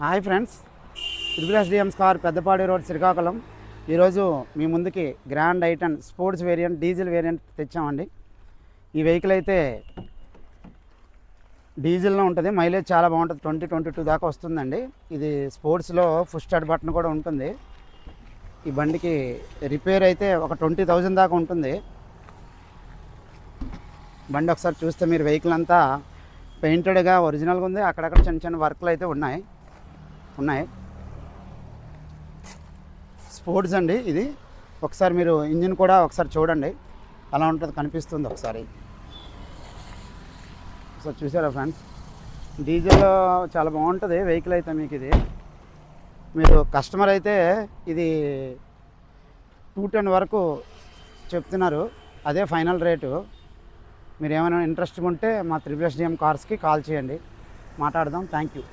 Hi friends, triple car Peddapadi road Srikakulam. ఈరోజు మీ ముందుకి grand i ten sports variant diesel variant తెచ్చామండి. ఈ వెహికల్ అయితే డీజిల్లో ఉంటుంది, మైలేజ్ చాలా బాగుంటుంది, 20-22 దాకా వస్తుందండి. ఇది స్పోర్ట్స్లో ఫుల్ స్టార్ట్ బటన్ కూడా ఉంటుంది. ఈ బండికి రిపేర్ అయితే ఒక 20,000 దాకా ఉంటుంది. బండి ఒకసారి చూస్తే మీరు వెహికల్ అంతా పెయింటెడ్గా ఒరిజినల్గా ఉంది. అక్కడక్కడ చిన్న చిన్న వర్క్లు అయితే ఉన్నాయి. స్పోర్ట్స్ అండి ఇది. ఒకసారి మీరు ఇంజిన్ కూడా ఒకసారి చూడండి, అలా ఉంటుంది, కనిపిస్తుంది ఒకసారి చూసారా ఫ్రెండ్స్. డీజిల్ చాలా బాగుంటుంది వెహికల్ అయితే. మీకు ఇది మీరు కస్టమర్ అయితే ఇది 210 వరకు చెప్తున్నారు, అదే ఫైనల్ రేటు. మీరు ఏమైనా ఇంట్రెస్ట్ ఉంటే మా ట్రిపుల్ కార్స్కి కాల్ చేయండి, మాట్లాడదాం. Thank you.